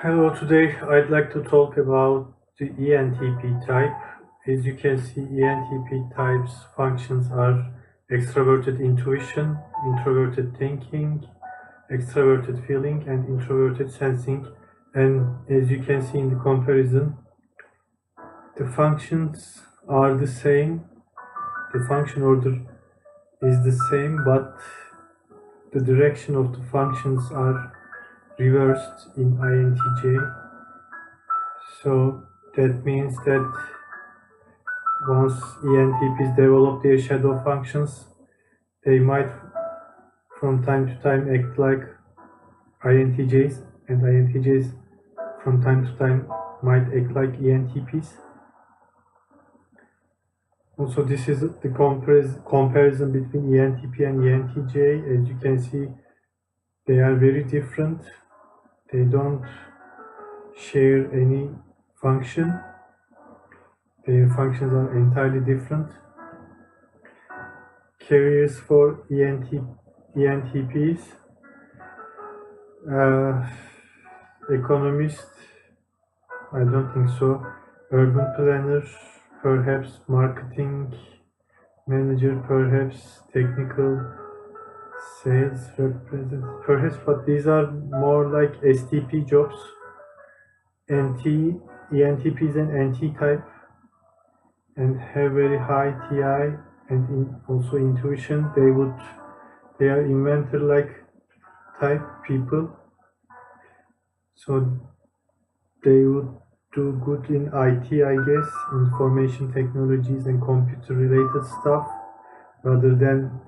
Hello, today I'd like to talk about the ENTP type. As you can see, ENTP types functions are extroverted intuition, introverted thinking, extroverted feeling, and introverted sensing. And as you can see in the comparison, the functions are the same. The function order is the same, but the direction of the functions are reversed in INTJ. So that means that once ENTPs develop their shadow functions, they might from time to time act like INTJs, and INTJs from time to time might act like ENTPs. Also, this is the comparison between ENTP and ENTJ. As you can see, they are very different. They don't share any function. Their functions are entirely different. Careers for ENTPs, economist, I don't think so. Urban planner, perhaps marketing manager, perhaps technical sales representative, perhaps, but these are more like STP jobs. ENTP is an NT type and have very high TI and also intuition. They are inventor-like type people, so they would do good in IT, I guess, information technologies and computer-related stuff, rather than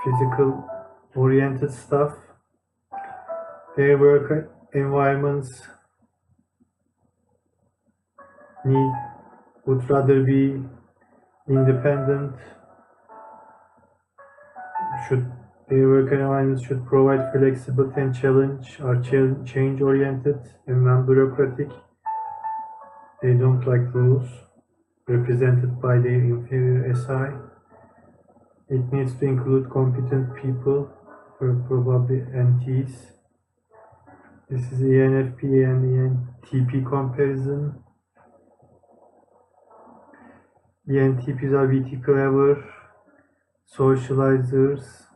physical-oriented stuff. Their work environments would rather be independent. Their work environments should provide flexibility and are change-oriented and non-bureaucratic. They don't like rules, represented by their inferior SI. It needs to include competent people, probably NTs. This is ENFP and ENTP comparison. ENTPs are witty, clever, socializers,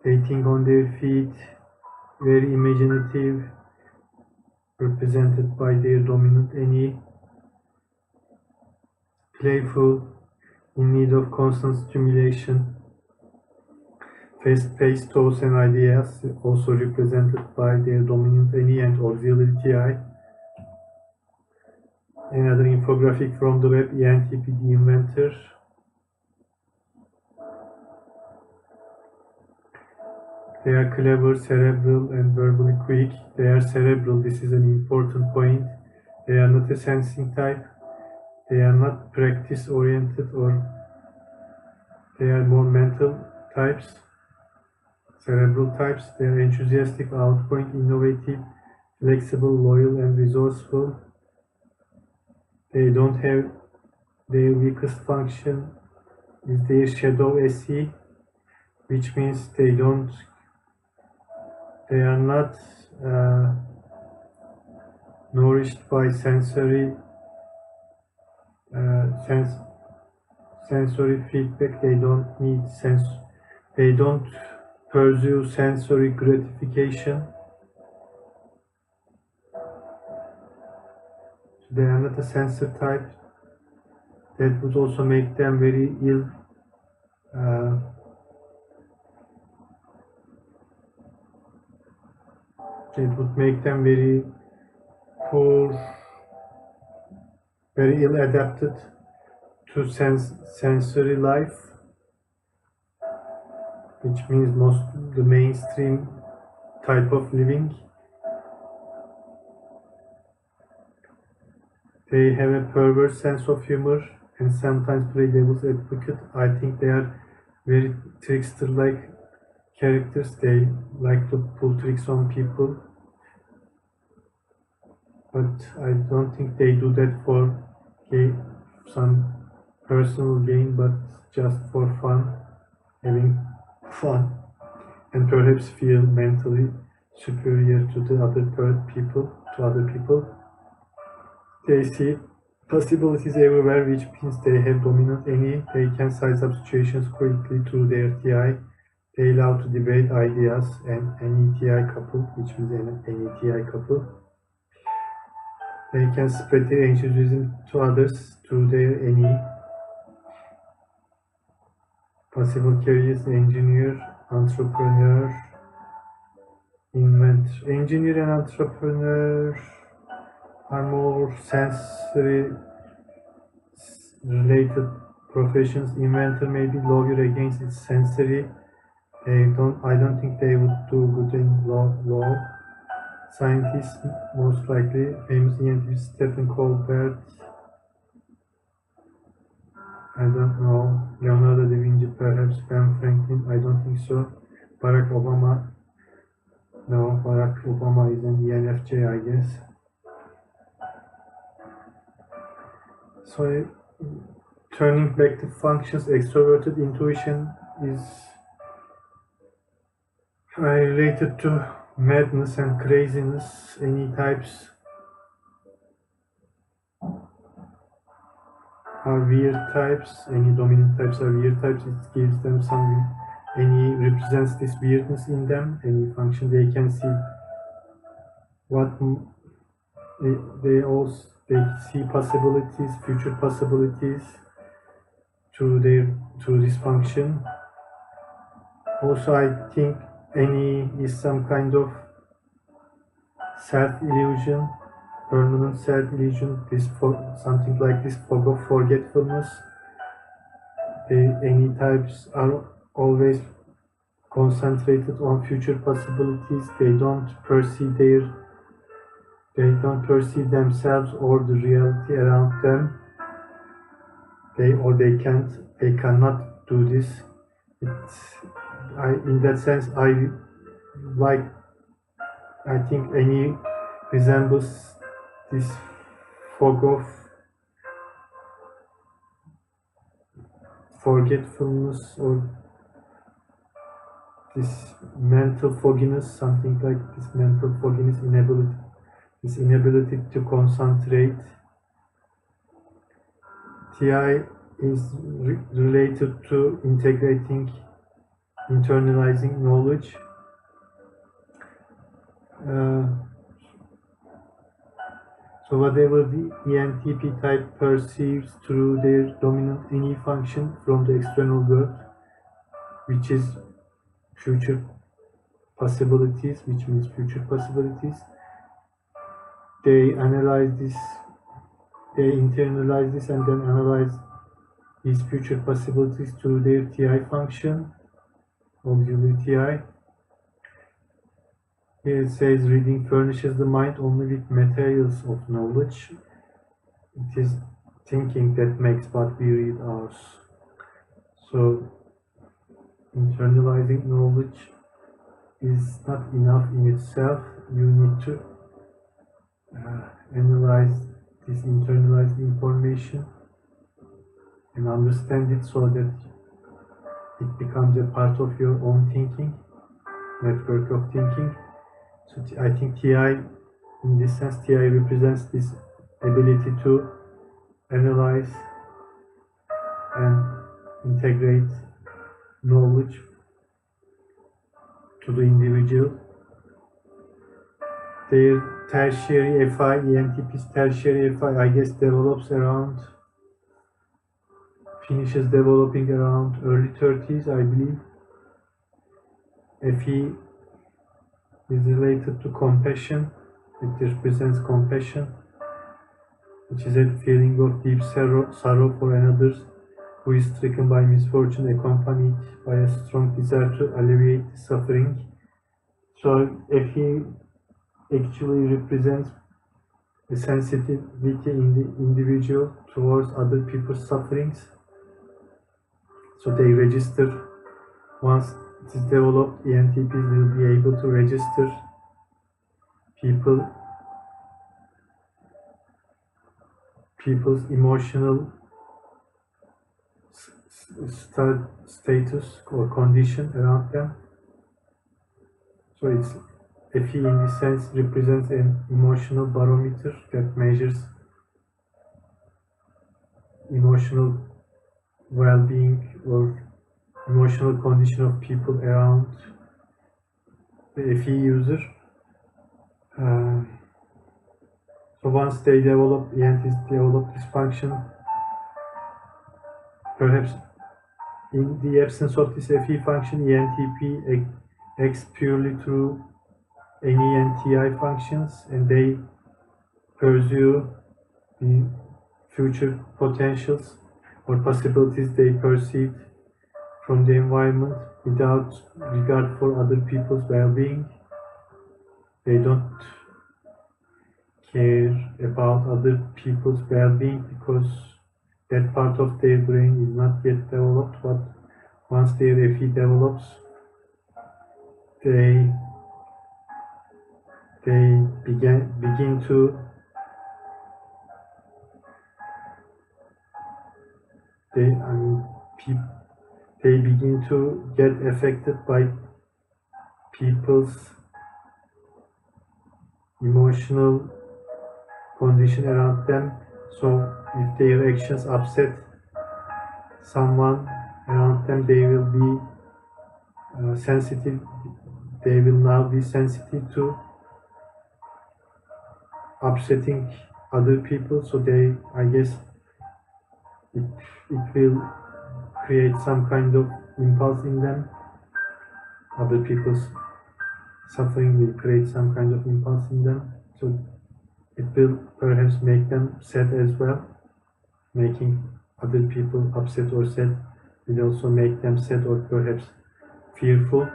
they think on their feet, very imaginative, represented by their dominant NE, playful, in need of constant stimulation, fast-paced thoughts and ideas, also represented by their dominant NE and auxiliary TI. Another infographic from the web, ENTP the inventor. They are clever, cerebral, and verbally quick. They are cerebral, this is an important point. They are not a sensing type. They are not practice-oriented, or they are more mental types, cerebral types. They are enthusiastic, outgoing, innovative, flexible, loyal, and resourceful. They don't have, their weakest function is their shadow SE, which means they are not nourished by sensory feedback. They don't need they don't pursue sensory gratification. They are not a sensor type. That would also make them very ill. It would make them very poor, very ill adapted to sensory life, which means the mainstream type of living. They have a perverse sense of humor and sometimes play devil's advocate. I think they are very trickster-like characters. They like to pull tricks on people, but I don't think they do that for some personal gain, but just for fun, having fun, and perhaps feel mentally superior to the other people. They see possibilities everywhere, which means they have dominant any. They can size up situations quickly through their TI. They love to debate ideas and NETI couple, which means an NETI couple. They can spread their enthusiasm to others through their NE. Possible careers: engineer, entrepreneur, inventor. Engineer and entrepreneur are more sensory related professions. Inventor may be lawyer, against its sensory. I don't think they would do good in law. Scientist, most likely. Famous ENTP Stephen Colbert. I don't know. Leonardo da Vinci, perhaps. Ben Franklin, I don't think so. Barack Obama. No, Barack Obama is an ENFJ, I guess. So, turning back to functions, extroverted intuition is related to madness and craziness. Any types are weird types. Any dominant types are weird types. It gives them some. Any represents this weirdness in them. Any function they can see what they see possibilities, future possibilities through this function. Also, I think any is some kind of self-illusion, permanent self-illusion. Something like this fog of forgetfulness. Any types are always concentrated on future possibilities. They don't perceive themselves or the reality around them. They cannot do this. In that sense, I think any resembles this fog of forgetfulness or this mental fogginess, something like this mental fogginess, inability to concentrate. TI is related to internalizing knowledge. So whatever the ENTP type perceives through their dominant any function from the external world, which is future possibilities, which means future possibilities, they analyze this, they internalize this and then analyze these future possibilities through their TI function, auxiliary TI. Here it says reading furnishes the mind only with materials of knowledge. It is thinking that makes what we read ours. So internalizing knowledge is not enough in itself. You need to analyze this internalized information and understand it so that it becomes a part of your own thinking, network of thinking. So I think TI, in this sense, TI represents this ability to analyze and integrate knowledge to the individual. Their tertiary FI, ENTP's tertiary FI, I guess, finishes developing around early 30s, I believe. FE is related to compassion. It represents compassion, which is a feeling of deep sorrow for another who is stricken by misfortune, accompanied by a strong desire to alleviate the suffering. So FE actually represents the sensitivity in the individual towards other people's sufferings. So they register. Once it is developed, ENTPs will be able to register people's emotional status or condition around them. So it's FE in this sense represents an emotional barometer that measures emotional well-being or emotional condition of people around the FE user. So once they develop, ENTs develop this function, perhaps in the absence of this FE function, ENTP acts purely through any NTI functions, and they pursue the future potentials or possibilities they perceive from the environment without regard for other people's well-being. They don't care about other people's well-being because that part of their brain is not yet developed, but once their FE develops, they begin to they begin to get affected by people's emotional condition around them. So if their actions upset someone around them, they will be sensitive. They will now be sensitive to upsetting other people. So I guess it will create some kind of impulse in them. Other people's suffering will create some kind of impulse in them. So it will perhaps make them sad as well. Making other people upset or sad will also make them sad or perhaps fearful.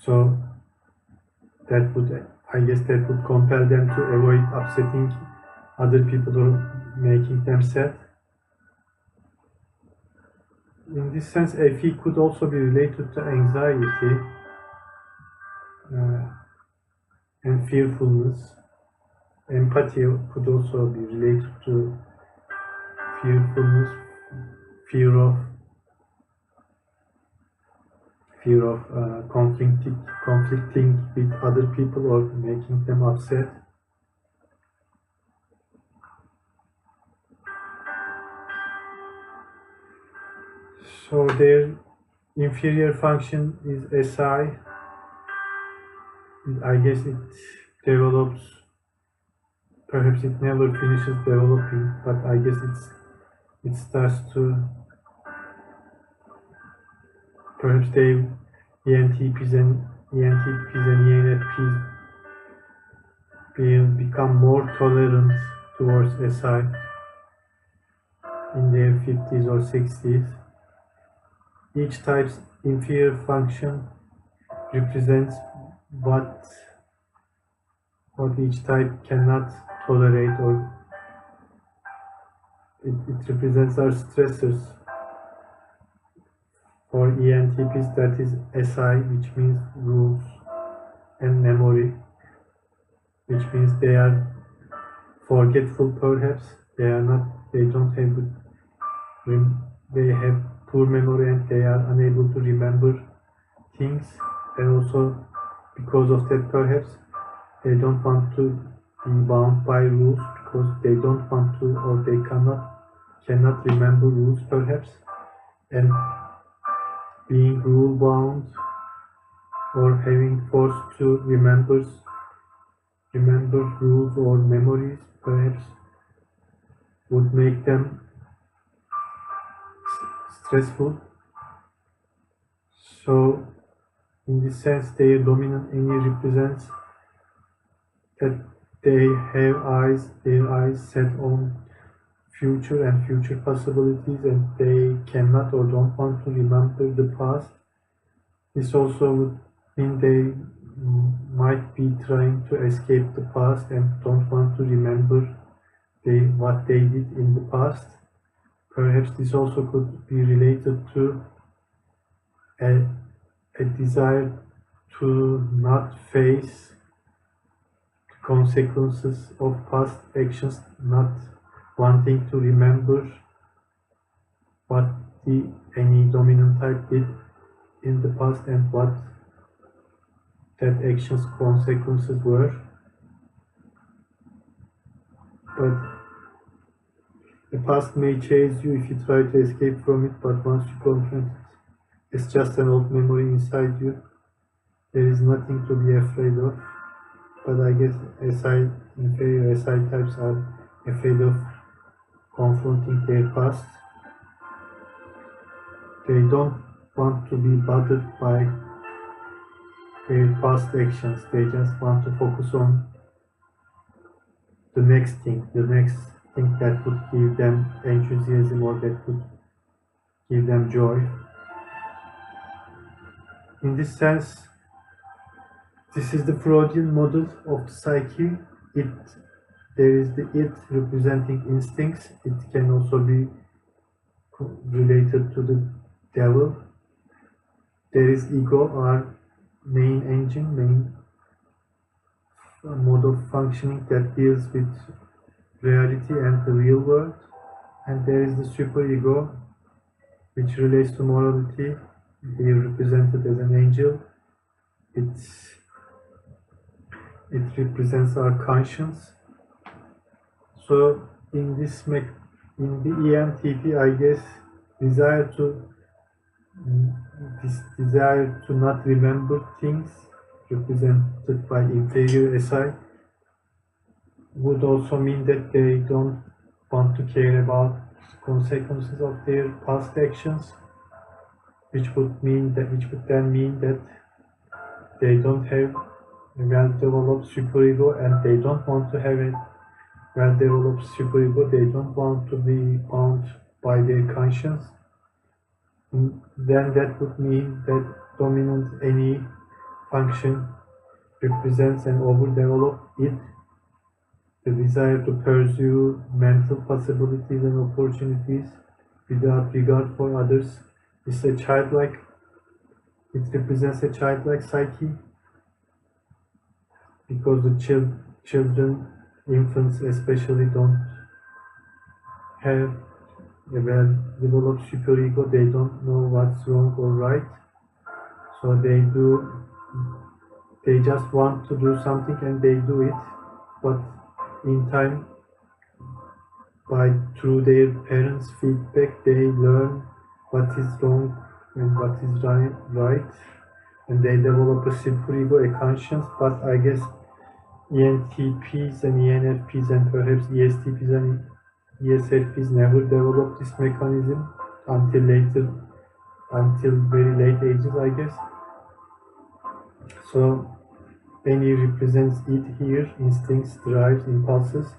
So that would, I guess, that would compel them to avoid upsetting other people or making them sad. In this sense, FE could also be related to anxiety and fearfulness. Empathy could also be related to fearfulness, fear of conflicting with other people or making them upset. So their inferior function is SI. I guess it develops, perhaps it never finishes developing, but I guess it starts to, perhaps ENTPs and ENFPs will become more tolerant towards SI in their 50s or 60s. Each type's inferior function represents what each type cannot tolerate, or it represents our stressors. For ENTPs, that is SI, which means rules and memory, which means they are forgetful perhaps. They don't have they have poor memory and they are unable to remember things, and also because of that perhaps they don't want to be bound by rules because they don't want to, or they cannot remember rules perhaps, and being rule bound or having forced to remember rules or memories perhaps would make them stressful. So in this sense, their dominant energy represents that they have their eyes set on future and future possibilities, and they cannot or don't want to remember the past. This also would mean they might be trying to escape the past and don't want to remember what they did in the past. Perhaps this also could be related to a desire to not face consequences of past actions, not wanting to remember what any dominant type did in the past and what that action's consequences were. But the past may chase you if you try to escape from it, but once you confront it, it's just an old memory inside you. There is nothing to be afraid of. But I guess inferior SI types are afraid of confronting their past. They don't want to be bothered by their past actions. They just want to focus on the next thing that would give them enthusiasm or that would give them joy. In this sense, this is the Freudian model of the psyche. There is the it representing instincts. It can also be related to the devil. There is ego, our main engine, main mode of functioning that deals with reality and the real world. And there is the superego, which relates to morality, here represented as an angel. It represents our conscience. So in the ENTP, I guess, this desire to not remember things, represented by inferior SI, would also mean that they don't want to care about consequences of their past actions, which would then mean that they don't have a well-developed superego, and they don't want to have a well-developed superego. They don't want to be bound by their conscience. Then that would mean that dominant any function represents an overdeveloped it, the desire to pursue mental possibilities and opportunities without regard for others. It represents a childlike psyche, because the infants especially, don't have a well-developed superego. They don't know what's wrong or right, so they just want to do something and they do it, but in time, through their parents' feedback, they learn what is wrong and what is right, and they develop a superego, a conscience. But I guess ENTPs and ENFPs and perhaps ESTPs and ESFPs never developed this mechanism until very late ages, I guess. So NE represents it here, instincts, drives, impulses,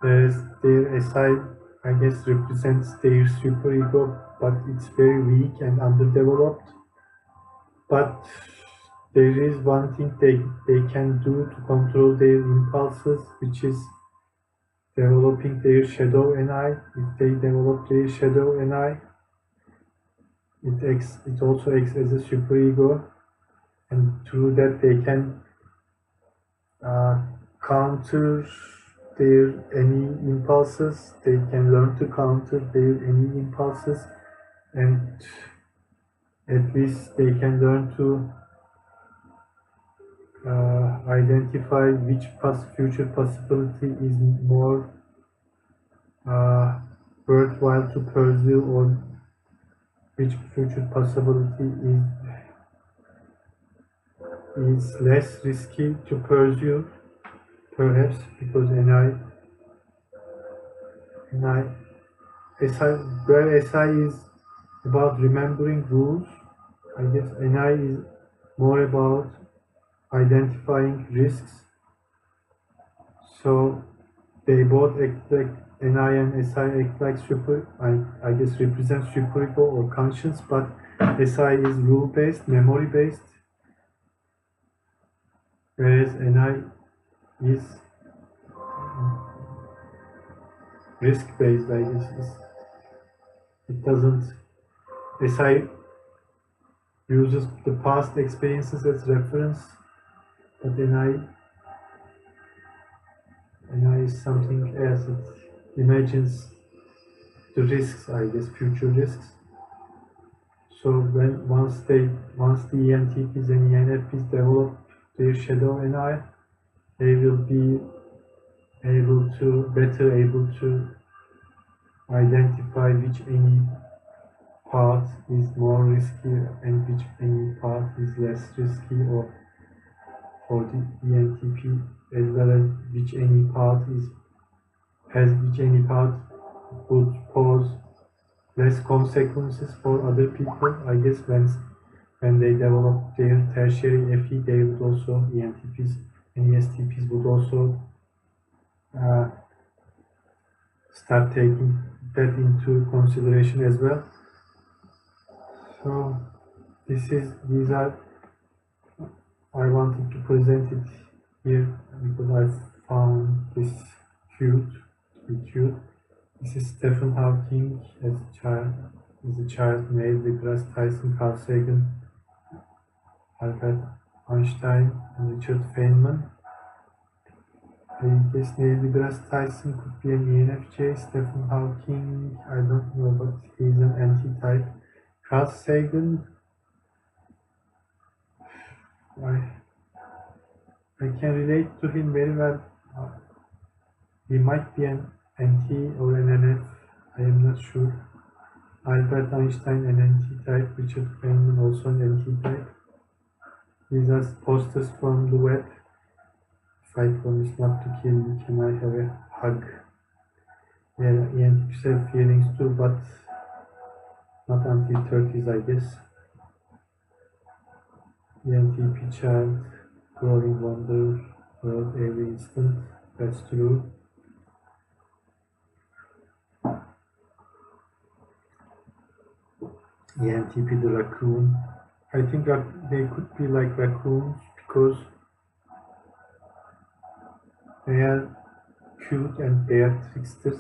whereas their SI, I guess, represents their superego, but it's very weak and underdeveloped. But there is one thing they can do to control their impulses, which is developing their shadow NI. If they develop their shadow NI, it also acts as a superego, and through that they can counter their any impulses. They can learn to counter their any impulses, and at least they can learn to identify which future possibility is more worthwhile to pursue, or which future possibility is less risky to pursue, perhaps because SI is about remembering rules. I guess NI is more about identifying risks. So they both act like NI and SI act like I guess represent superego or conscience, but SI is rule-based, memory-based, whereas NI is risk-based. I guess it doesn't. SI uses the past experiences as reference, but NI is something else. It imagines the risks, I guess, future risks. So once the ENTPs and ENFPs develop their shadow NI, they will be better able to identify which any path is more risky and which any path is less risky, or for the ENTP, as well as which any path would pose less consequences for other people. I guess when they develop their tertiary FE, they would also, ENTPs and ESTPs would also start taking that into consideration as well. So these are, I wanted to present it here because I found this cute. This is Stephen Hawking as a child, Neil deGrasse Tyson, Carl Sagan, Albert Einstein, and Richard Feynman. I guess Neil deGrasse Tyson could be an ENFJ. Stephen Hawking, I don't know, but he's an anti-type. Carl Sagan, I can relate to him very well. He might be an NT or an NF, I am not sure. Albert Einstein, an NT-type. Richard Feynman, also an NT-type. These are posters from the web. If I promise not to kill you, can I have a hug? Yeah, ENTPs have feelings too, but not until 30s, I guess. ENTP child, growing wonder, world every instant. That's true. ENTP, the raccoon. I think that they could be like raccoons because they are cute and they are tricksters.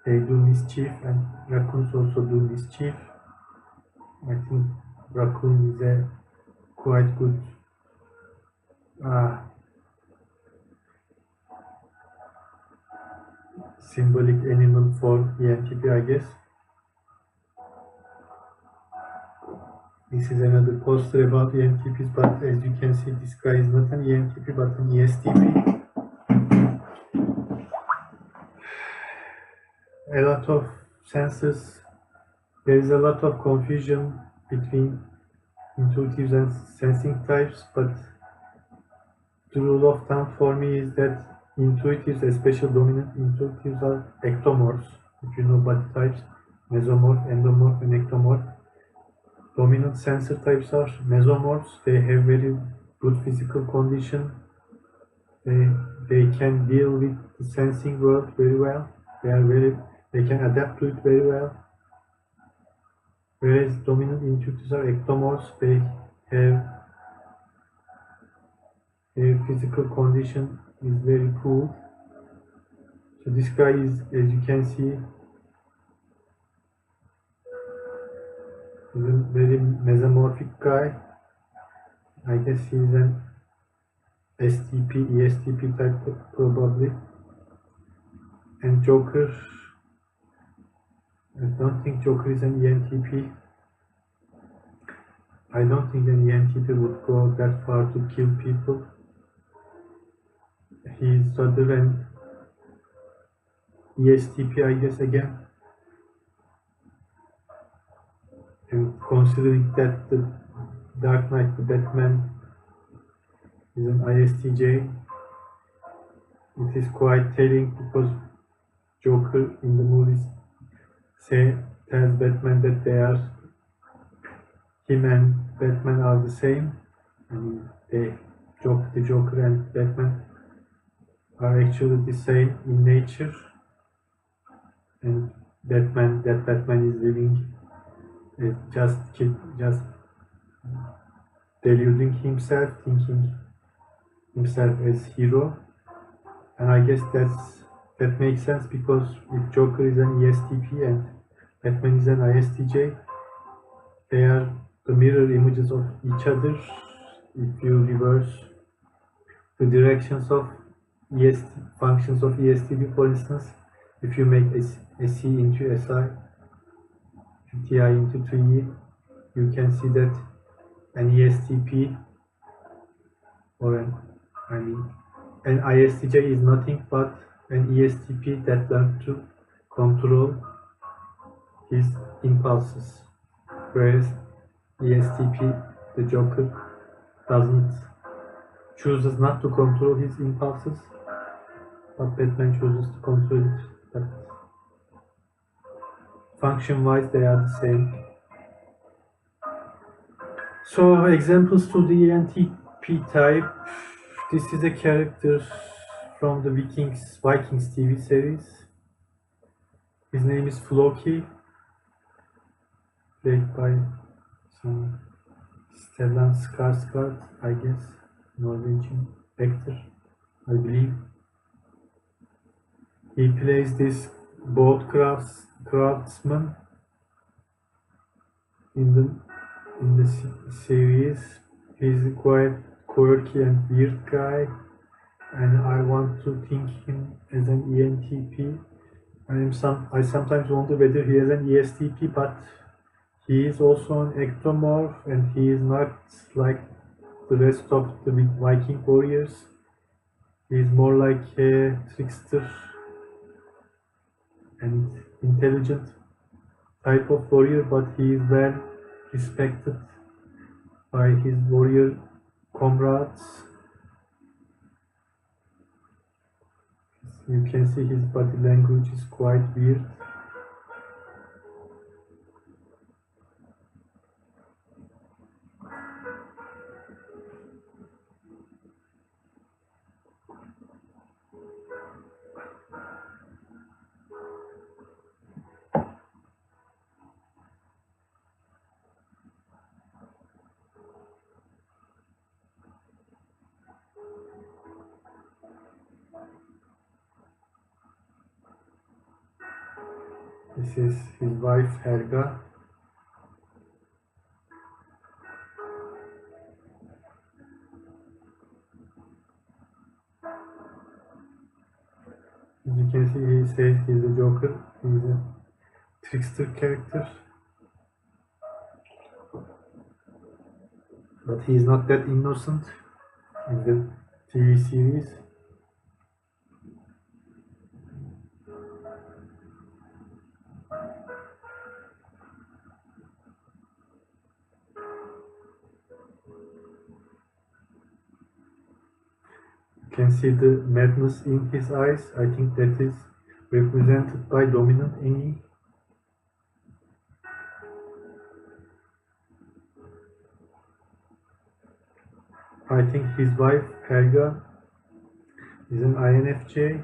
They do mischief, and raccoons also do mischief. I think raccoon is a quite good symbolic animal for ENTP, I guess. This is another poster about ENTPs, but as you can see, this guy is not an ENTP but an ESTP. A lot of sensors, there is a lot of confusion between intuitives and sensing types, but the rule of thumb for me is that intuitives, especially dominant intuitives, are ectomorphs. If you know body types, mesomorph, endomorph, and ectomorph. Dominant sensor types are mesomorphs. They have very good physical condition. They can deal with the sensing world very well. They can adapt to it very well. Whereas dominant intuitives are ectomorphs. They have their physical condition is very poor. So this guy is, as you can see, is a very mesomorphic guy. I guess he is an STP, ESTP type probably. And Joker, I don't think Joker is an ENTP. I don't think an ENTP would go that far to kill people. He's rather an ESTP, I guess, again. And considering that the Dark Knight, the Batman, is an ISTJ, it is quite telling because Joker in the movies tells Batman that him and Batman are the same. I mean, the Joker and Batman are actually the same in nature, and Batman is living just deluding himself, thinking himself as hero. And I guess that makes sense because if Joker is an ESTP and Batman is an ISTJ, they are the mirror images of each other. If you reverse the directions of functions of ESTP, for instance, if you make SE into SI, if Ti into 3, you can see that an ESTP or an ISTJ is nothing but an ESTP that learned to control his impulses, whereas ESTP, the Joker, doesn't chooses not to control his impulses, but Batman chooses to control it. But function-wise, they are the same. So examples to the ENTP type. This is a character from the Vikings TV series. His name is Floki, played by some Stellan Skarsgård, I guess, Norwegian actor, I believe. He plays this boat craftsman in the series. He's a quite quirky and weird guy, and I want to think him as an ENTP. I sometimes wonder whether he is an ESTP, but he is also an ectomorph, and he is not like the rest of the Viking warriors. He is more like a trickster and intelligent type of warrior, but he is well respected by his warrior comrades. You can see his body language is quite weird. This is his wife Helga. As you can see, he says he's a Joker, he's a trickster character. But he's not that innocent in the TV series. You can see the madness in his eyes. I think that is represented by dominant E. I think his wife Helga is an INFJ,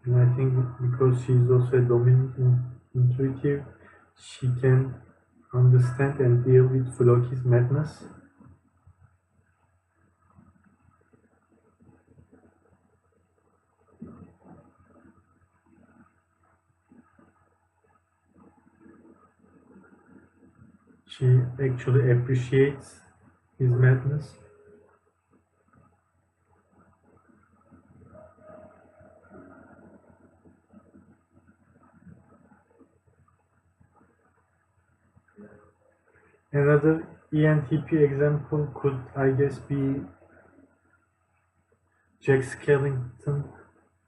and I think because she is also a dominant intuitive, she can understand and deal with Floki's madness. She actually appreciates his madness. Another ENTP example could, I guess, be Jack Skellington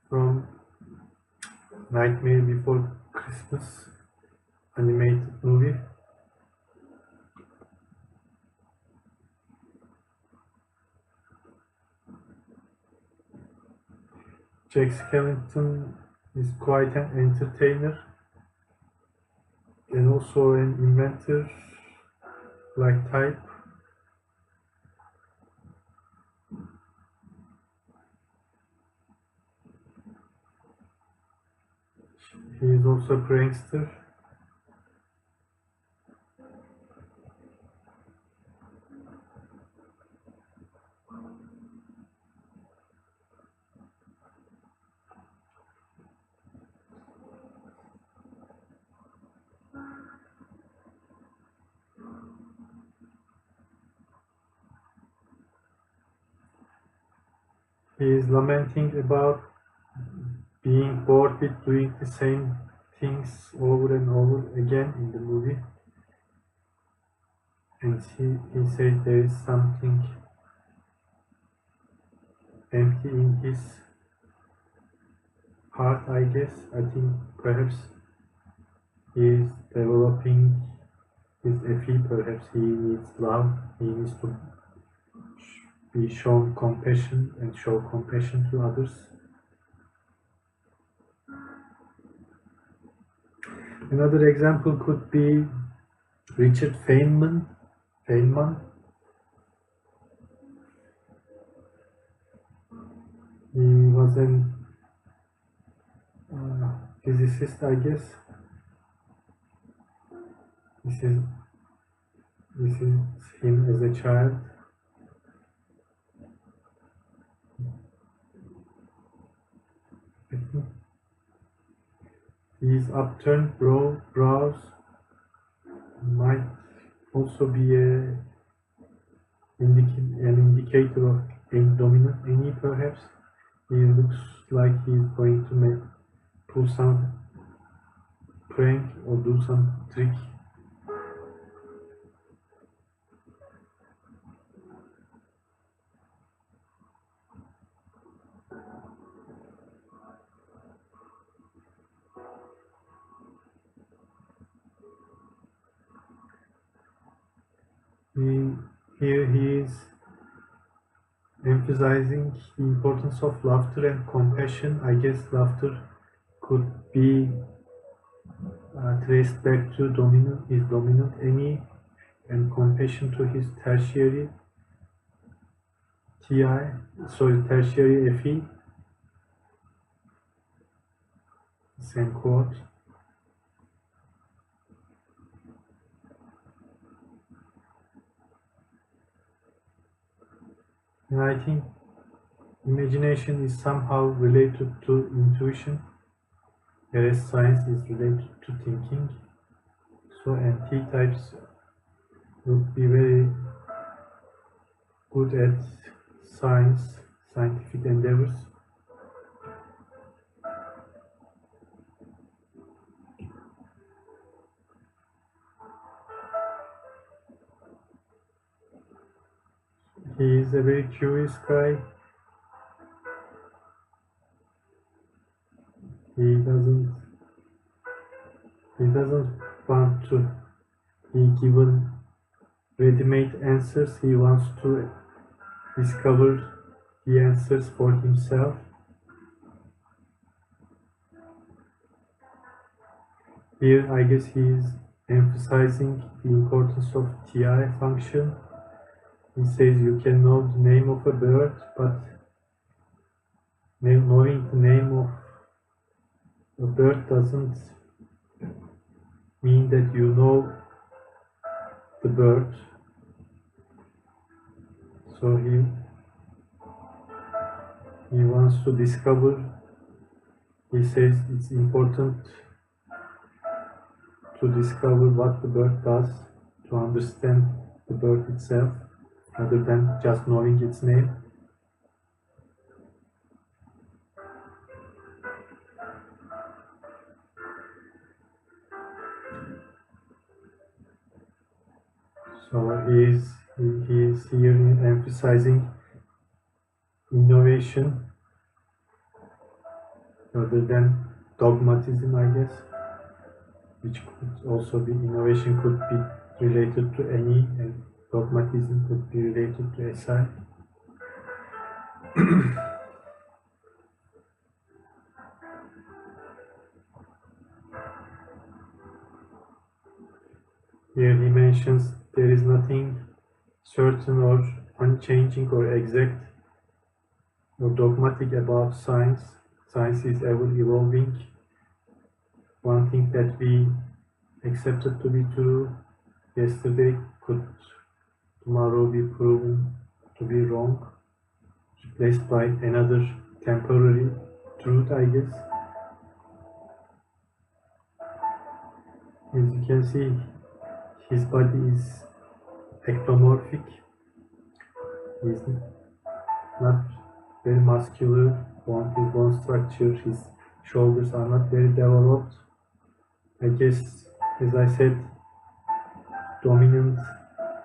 from Nightmare Before Christmas animated movie. Jack Skellington is quite an entertainer and also an inventor like type. He is also a prankster. He is lamenting about being bored with doing the same things over and over again in the movie, and he says there is something empty in his heart, I guess. I think perhaps he is developing his FE, perhaps he needs love, he needs to be shown compassion and show compassion to others. Another example could be Richard Feynman. He was an physicist, I guess. This is him as a child. His upturned brows might also be an indicator of a dominant any, perhaps. He looks like he's going to pull some prank or do some trick. Here he is emphasizing the importance of laughter and compassion. I guess laughter could be traced back to his dominant any, and compassion to his tertiary tertiary FE. Same quote. And I think imagination is somehow related to intuition, whereas science is related to thinking. So NT types would be very good at scientific endeavors. He is a very curious guy. He doesn't want to be given ready-made answers. He wants to discover the answers for himself. Here, I guess he is emphasizing the importance of TI function. He says you can know the name of a bird, but knowing the name of a bird doesn't mean that you know the bird. So he wants to discover. He says it's important to discover what the bird does, to understand the bird itself, rather than just knowing its name. So he is here emphasizing innovation rather than dogmatism, I guess, which could also be, innovation could be related to any, and dogmatism could be related to SI. Here he mentions there is nothing certain or unchanging or exact or dogmatic about science. Science is ever evolving. One thing that we accepted to be true yesterday could tomorrow be proven to be wrong, replaced by another temporary truth, I guess. As you can see, his body is ectomorphic. He is not very muscular, his bone structure, his shoulders are not very developed. I guess, as I said, dominant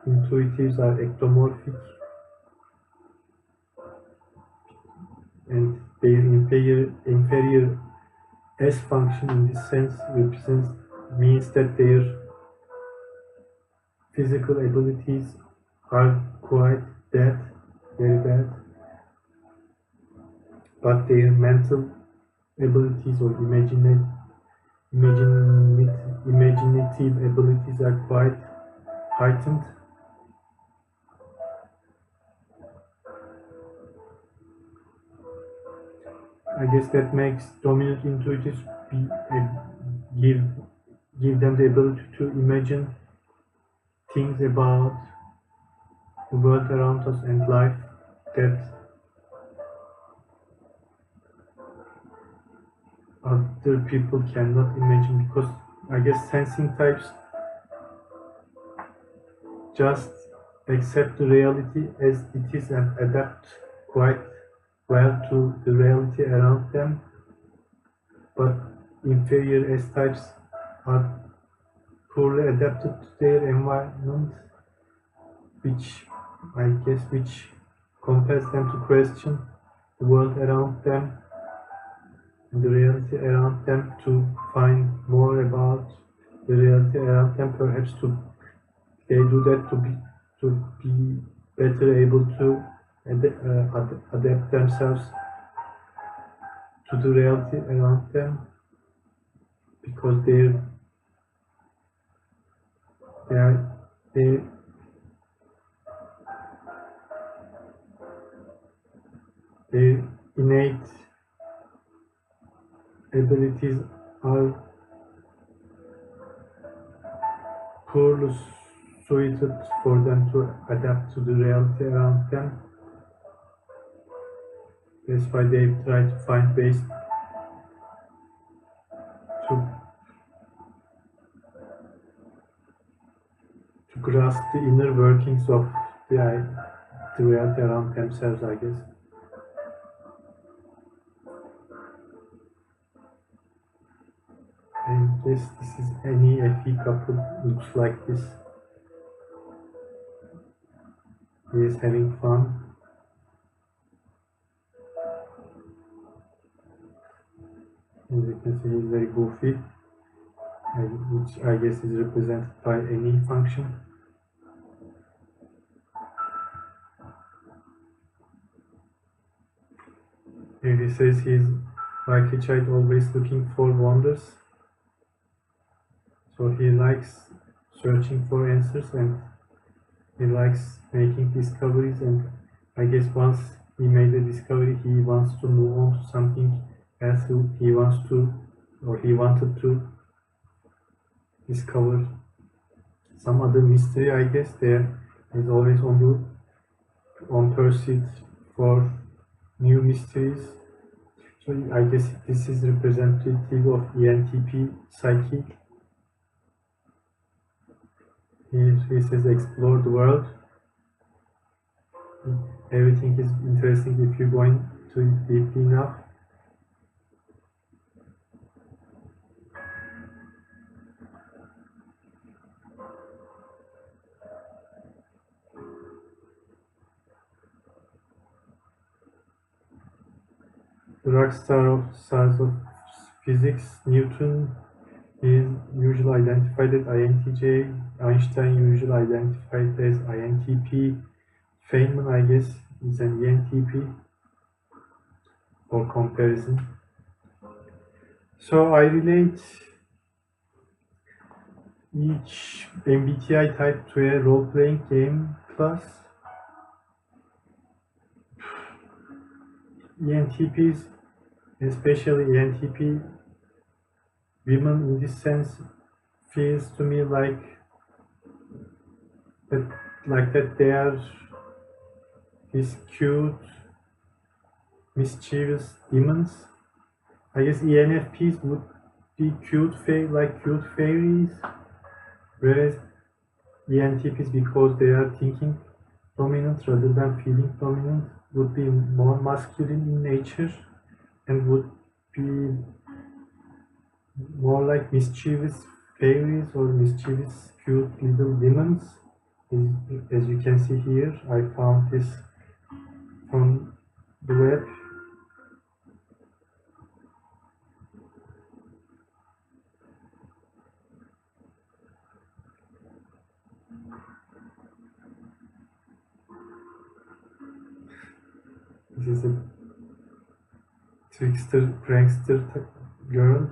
intuitives are ectomorphic, and their inferior S function in this sense means that their physical abilities are quite bad, very bad, but their mental abilities or imaginative abilities are quite heightened. I guess that makes dominant intuitives give them the ability to imagine things about the world around us and life that other people cannot imagine, because I guess sensing types just accept the reality as it is and adapt quite well to the reality around them, but inferior S types are poorly adapted to their environment, which compels them to question the world around them and the reality around them, to find more about the reality around them. Perhaps they do that to be better able to adapt themselves to the reality around them, because their innate abilities are poorly suited for them to adapt to the reality around them. That's why they try to find ways to grasp the inner workings of the reality around themselves, I guess. I guess this is any FE couple looks like this. He is having fun. As you can see, he's very goofy, which I guess is represented by any function. Here he says he's like a child, always looking for wonders. So he likes searching for answers and he likes making discoveries, and I guess once he made a discovery, he wants to move on to something else. He wanted to discover some other mystery. I guess there is always on pursuit for new mysteries. So I guess this is representative of ENTP psychic. He says explore the world. Everything is interesting if you're going to it deeply enough. The rock stars of physics, Newton is usually identified as INTJ, Einstein usually identified as INTP, Feynman, I guess, is an ENTP for comparison. So I relate each MBTI type to a role-playing game class. ENTPs, especially ENTP women in this sense, feels to me like that they are these cute, mischievous demons. I guess ENFPs would be cute fairies, whereas ENTPs, because they are thinking dominant rather than feeling dominant, would be more masculine in nature and would be more like mischievous fairies or mischievous cute little demons. As you can see here, I found this from the web. This is a trickster, prankster girl.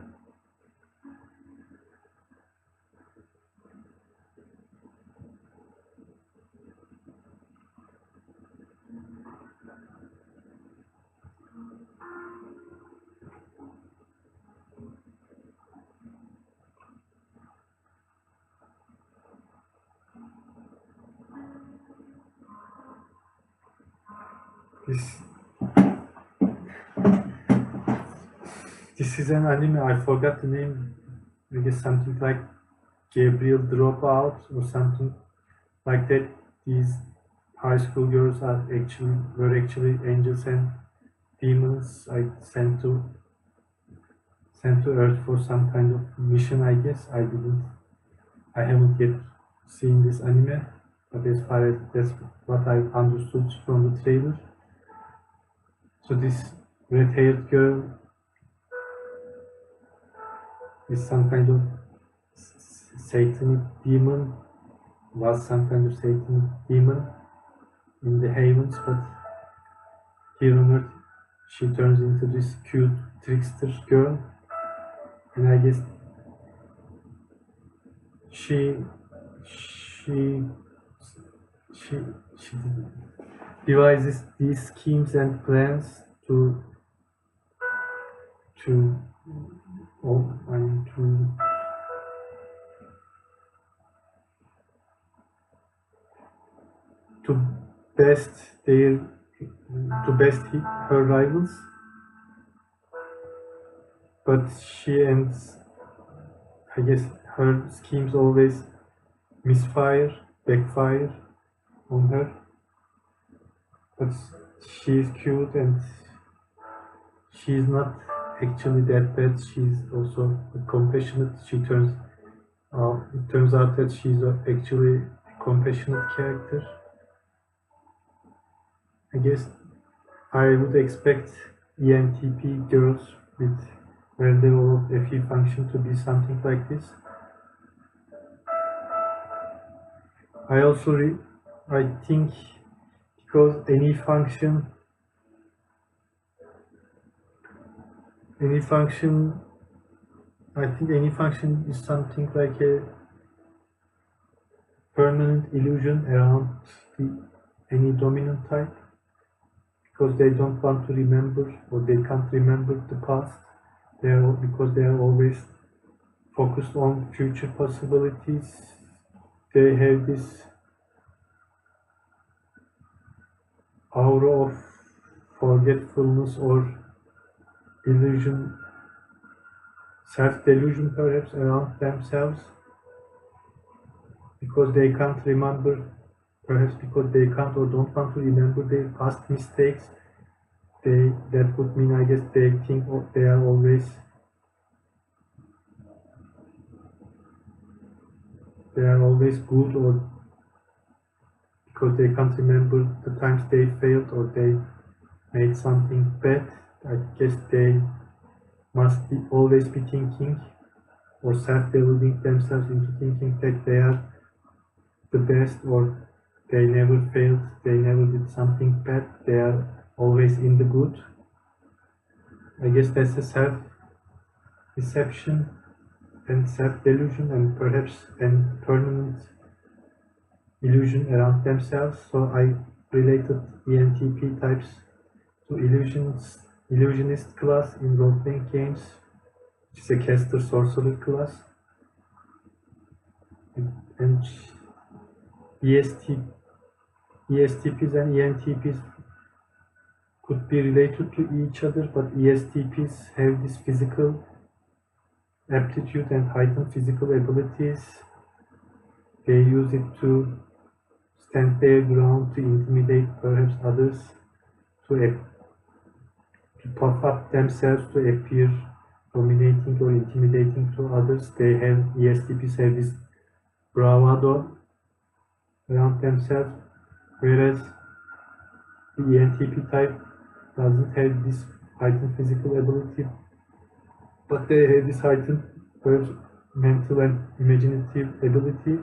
This is an anime. I forgot the name. I guess something like Gabriel Dropout or something like that. These high school girls were actually angels and demons. I sent to Earth for some kind of mission. I guess I haven't yet seen this anime, but as far as that's what I understood from the trailer. So this red-haired girl is some kind of satanic demon, was some kind of satanic demon in the heavens, but here on Earth she turns into this cute trickster girl, and I guess she devises these schemes and plans to to best their her rivals, but she ends. I guess her schemes always backfire on her. But she is cute and she is not actually that bad. She's also compassionate. It turns out that she's actually a compassionate character. I guess I would expect ENTP girls with well-developed FE function to be something like this. I think because any function is something like a permanent illusion around any dominant type, because they don't want to remember or they can't remember the past. Because they are always focused on future possibilities. They have this aura of forgetfulness or delusion, self-delusion perhaps, around themselves, because they can't remember, perhaps because they can't or don't want to remember their past mistakes. That would mean, I guess, they think they are always good, or because they can't remember the times they failed or they made something bad. I guess they must always be thinking or self-deluding themselves into thinking that they are the best, or they never failed, they never did something bad, they are always in the good. I guess that's a self-deception and self-delusion, and perhaps a permanent illusion around themselves. So I related ENTP types to Illusionist class in role-playing games, which is a caster sorcerer class, and ESTPs and ENTPs could be related to each other, but ESTPs have this physical aptitude and heightened physical abilities. They use it to stand their ground, to intimidate perhaps others, to puff up themselves, to appear dominating or intimidating to others. They have ESTPs have this bravado around themselves, whereas the ENTP type doesn't have this heightened physical ability, but they have this heightened mental and imaginative ability,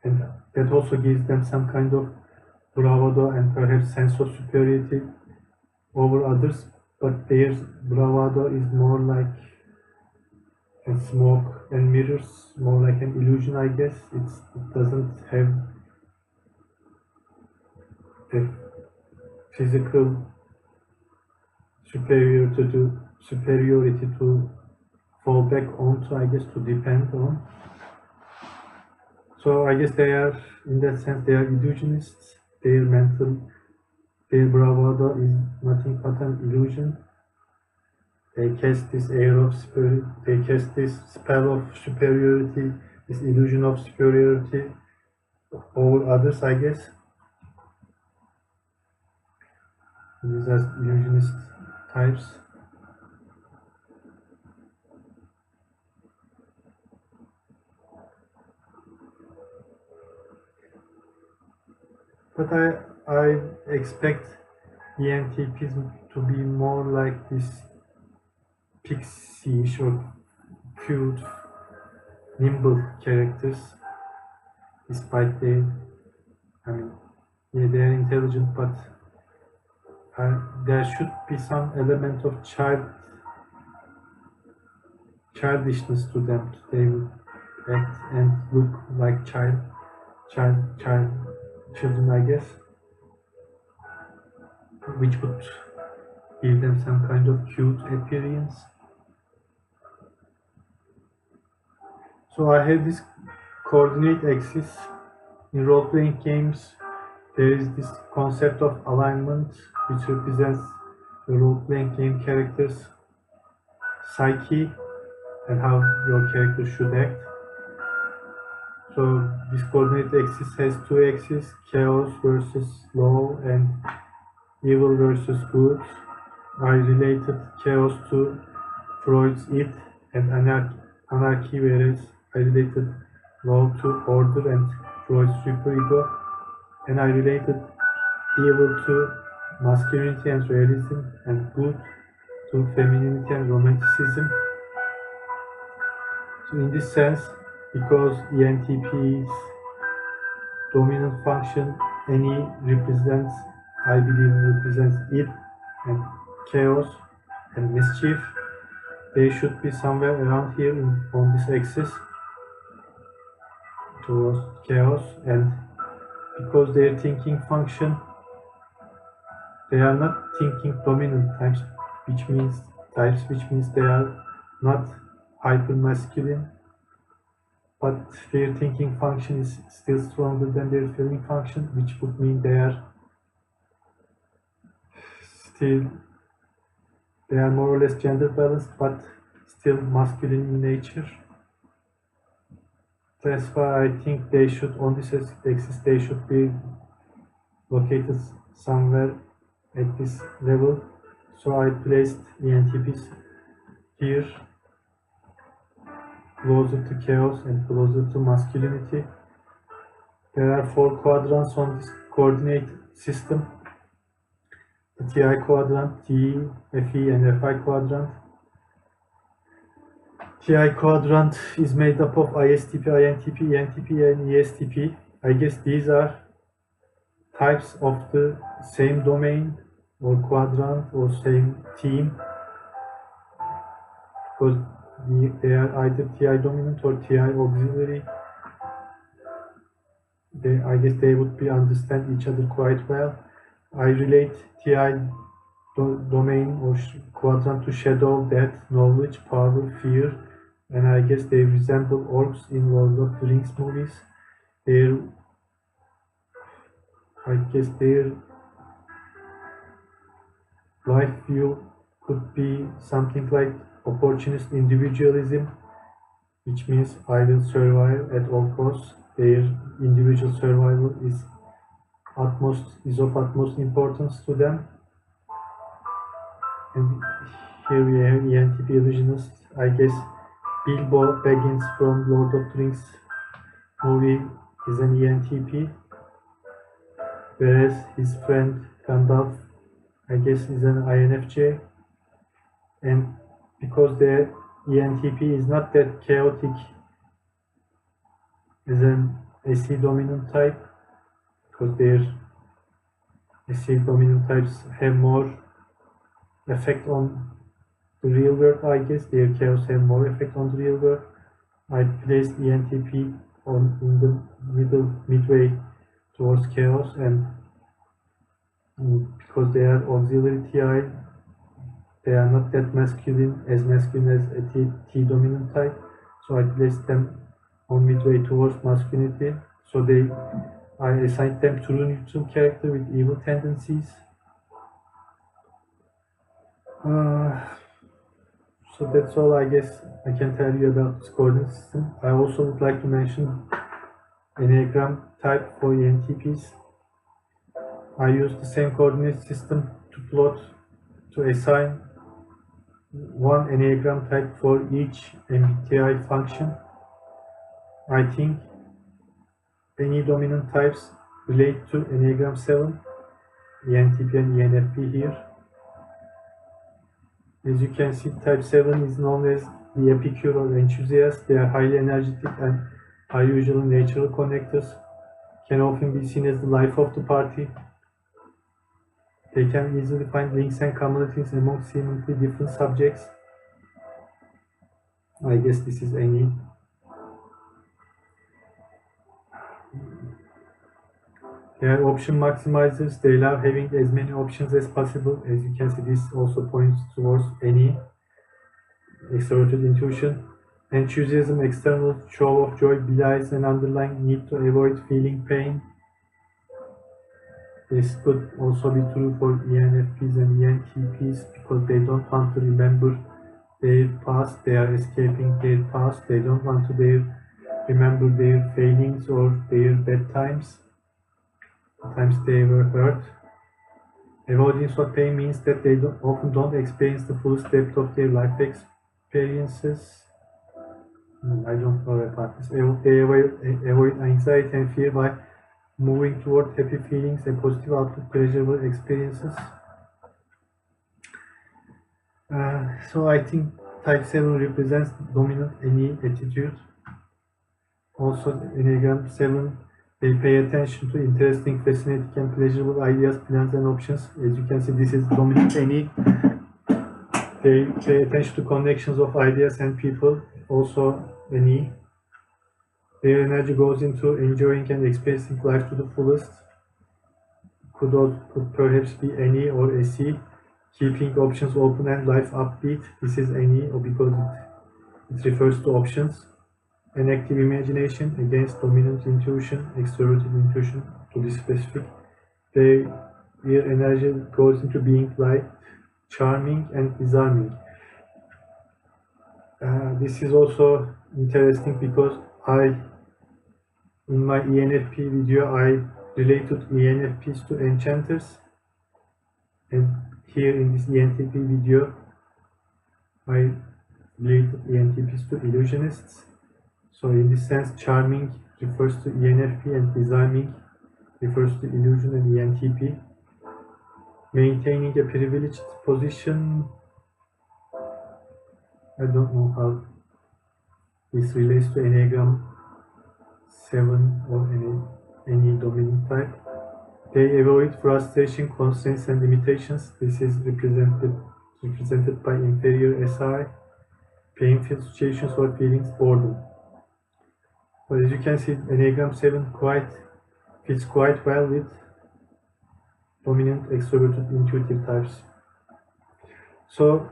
and that also gives them some kind of bravado and perhaps sense of superiority over others. But their bravado is more like a smoke and mirrors, more like an illusion, I guess. It doesn't have a physical superiority to fall back onto, I guess, to depend on. So I guess they are, in that sense, they are illusionists. Their bravado is nothing but an illusion. They cast this air of they cast this spell of superiority, this illusion of superiority over others, I guess. These are illusionist types. But I expect ENTPs to be more like this pixie-ish or cute, nimble characters, despite they are intelligent, but there should be some element of childishness to them. They would act and look like children, I guess, which would give them some kind of cute appearance. So I have this coordinate axis. In role-playing games, there is this concept of alignment, which represents the role-playing game character's psyche and how your character should act. So this coordinate axis has two axes: chaos versus law and evil versus good. I related chaos to Freud's id and anarchy, whereas I related law to order and Freud's superego, and I related evil to masculinity and realism, and good to femininity and romanticism. So in this sense, because ENTP's dominant function, represents, I believe, represents id and chaos and mischief, they should be somewhere around here on this axis towards chaos. And because their thinking function, they are not thinking dominant types, which means they are not hyper masculine, but their thinking function is still stronger than their feeling function, which would mean they are more or less gender balanced, but still masculine in nature. That's why I think they should, on this axis, they should be located somewhere at this level. So I placed ENTPs here, closer to chaos and closer to masculinity. There are 4 quadrants on this coordinate system: the TI quadrant, TE, FE, and FI quadrant. TI quadrant is made up of ISTP, INTP, ENTP, and ESTP. I guess these are types of the same domain or quadrant or same team, because they are either TI dominant or TI auxiliary. I guess they would understand each other quite well. I relate TI domain or quadrant to shadow, death, knowledge, power, fear, and I guess they resemble orcs in Lord of the Rings movies. I guess their life view could be something like opportunist individualism, which means I will survive at all costs. Their individual survival is of utmost importance to them. And here we have ENTP Illusionist. I guess Bilbo Baggins from Lord of the Rings movie is an ENTP, whereas his friend Gandalf, I guess, is an INFJ. And because the ENTP is not that chaotic as an SE dominant type, because their SE dominant types have more effect on the real world, I guess. Their chaos have more effect on the real world. I placed ENTP in the midway towards chaos, and because they are auxiliary TI, they are not that masculine as a T dominant type, so I placed them on midway towards masculinity. So I assigned them true neutral character with evil tendencies. So that's all I guess I can tell you about this coordinate system. I also would like to mention Enneagram type for ENTPs. I use the same coordinate system to assign one Enneagram type for each MBTI function. I think any dominant types relate to Enneagram 7, ENTP and ENFP here. As you can see, type 7 is known as the epicure or enthusiast. They are highly energetic and are usually natural connectors, can often be seen as the life of the party. They can easily find links and communities among seemingly different subjects. I guess this is any. They are option maximizers. They love having as many options as possible. As you can see, this also points towards any. Extroverted intuition. Enthusiasm, external show of joy, belies an underlying need to avoid feeling pain. This could also be true for ENFPs and ENTPs because they don't want to remember their past. They are escaping their past. They don't want to remember their failings or their bad times. The times they were hurt. Avoidance of pain means that they often don't experience the fullest depth of their life experiences. I don't know about this. They avoid anxiety and fear by moving toward happy feelings and positive outlook, pleasurable experiences. So I think type 7 represents dominant any attitude. Also, Enneagram 7, they pay attention to interesting, fascinating, and pleasurable ideas, plans, and options. As you can see, this is dominant any. They pay attention to connections of ideas and people, also any. Their energy goes into enjoying and experiencing life to the fullest. Could perhaps be any or SE, keeping options open and life upbeat. This is any, or because it refers to options. An active imagination against dominant intuition, extroverted intuition to be specific. Their energy goes into being light, charming, and disarming. This is also interesting because in my ENFP video, I related ENFPs to enchanters, and here in this ENTP video, I related ENTPs to illusionists. So in this sense, charming refers to ENFP and disarming refers to illusion and ENTP. Maintaining a privileged position, I don't know how this relates to Enneagram 7 or any dominant type. They avoid frustration, constraints, and limitations. This is represented by inferior SI, painful situations or feelings, boredom. But as you can see, Enneagram 7 fits quite well with dominant, extroverted, intuitive types. So,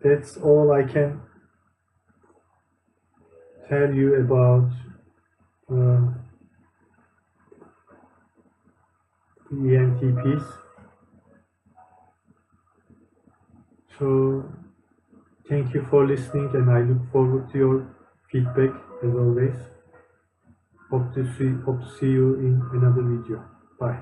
that's all I can tell you about ENTPs. So thank you for listening, and I look forward to your feedback as always. Hope to see you in another video. Bye.